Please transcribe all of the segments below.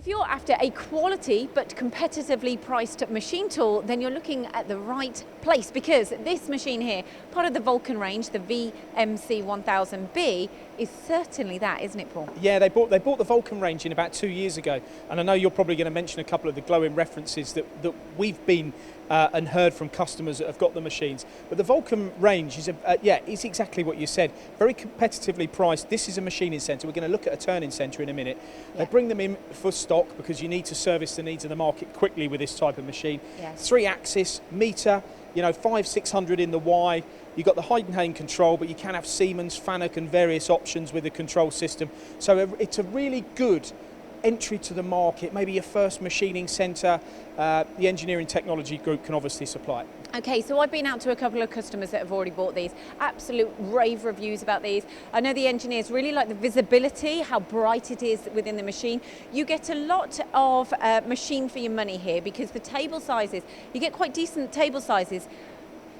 you're after a quality but competitively priced machine tool, then you're looking at the right place, because this machine here, part of the Vulcan range, the VMC 1000B, is certainly that, isn't it, Paul? Yeah, they bought the Vulcan range in about 2 years ago, and I know you're probably going to mention a couple of the glowing references that we've been and heard from customers that have got the machines. But the Vulcan range is is exactly what you said. Very competitively priced. This is a machining centre. We're going to look at a turning centre in a minute. Yeah. They bring them in for stock because you need to service the needs of the market quickly with this type of machine. Yes. 3-axis meter, 500-600 in the Y. You've got the Heidenhain control, but you can have Siemens, Fanuc and various options with the control system. So it's a really good entry to the market, maybe your first machining centre. The engineering technology group can obviously supply it. Okay, so I've been out to a couple of customers that have already bought these. Absolute rave reviews about these. I know the engineers really like the visibility, how bright it is within the machine. You get a lot of machine for your money here, because the table sizes, you get quite decent table sizes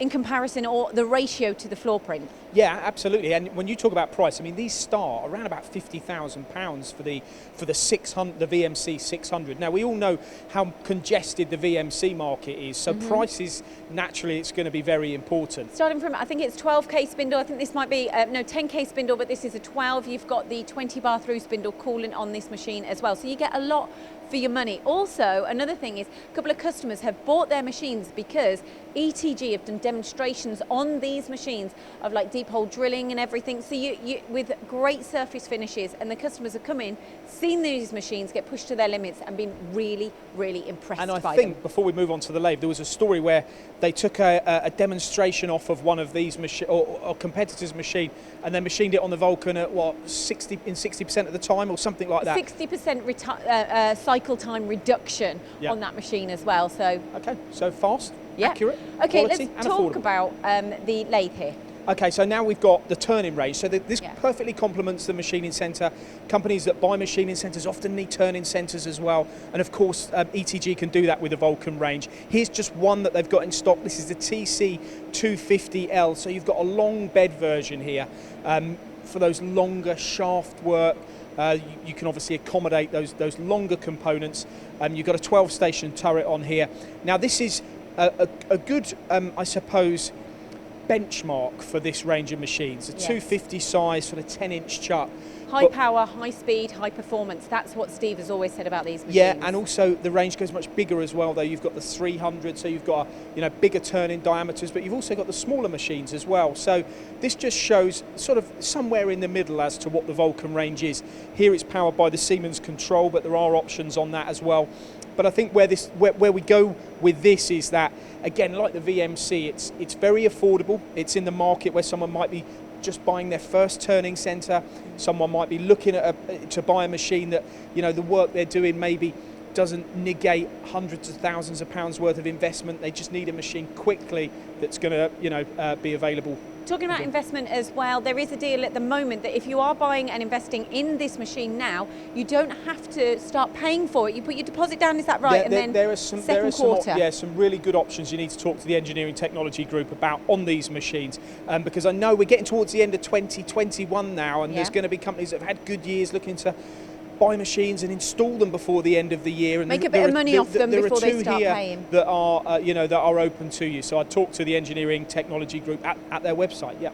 in comparison, or the ratio to the floor print. Yeah, absolutely. And when you talk about price, I mean, these start around about £50,000 for the 600, the VMC 600. Now, we all know how congested the VMC market is, so prices, naturally, it's going to be very important. Starting from, I think it's 12K spindle. I think this might be, 10K spindle, but this is a 12. You've got the 20 bar through spindle coolant on this machine as well. So you get a lot for your money. Also, another thing is, a couple of customers have bought their machines because ETG have done demonstrations on these machines of like deep hole drilling and everything. So you with great surface finishes, and the customers have come in, seen these machines get pushed to their limits and been really, really impressed by them. And I think before we move on to the lathe, there was a story where they took a demonstration off of one of these or competitor's machine, and they machined it on the Vulcan at what, 60% of the time or something like that. 60% cycle time reduction on that machine as well. So okay, so fast, accurate, okay, quality, let's talk about the lathe here. Okay, so now we've got the turning range. So this perfectly complements the machining centre. Companies that buy machining centres often need turning centres as well. And of course, ETG can do that with the Vulcan range. Here's just one that they've got in stock. This is the TC250L. So you've got a long bed version here for those longer shaft work. You can obviously accommodate those longer components. You've got a 12-station turret on here. Now this is a good, I suppose, benchmark for this range of machines. A 250 size, sort of 10-inch chuck. High power, high speed, high performance. That's what Steve has always said about these machines. Yeah, and also the range goes much bigger as well, though. You've got the 300, so you've got bigger turning diameters, but you've also got the smaller machines as well. So this just shows sort of somewhere in the middle as to what the Vulcan range is. Here it's powered by the Siemens control, but there are options on that as well. But I think where we go with this is that, again, like the VMC, it's very affordable. It's in the market where someone might be just buying their first turning centre. Someone might be looking at to buy a machine that, the work they're doing maybe doesn't negate hundreds of thousands of pounds worth of investment. They just need a machine quickly that's going to, be available. Talking about investment as well, there is a deal at the moment that if you are buying and investing in this machine now, you don't have to start paying for it. You put your deposit down, is that right? There are some really good options you need to talk to the engineering technology group about on these machines, because I know we're getting towards the end of 2021 now, and there's going to be companies that have had good years looking to buy machines and install them before the end of the year, and make a bit of money off them before they start paying. That are that are open to you. So I talked to the engineering technology group at their website. Yeah.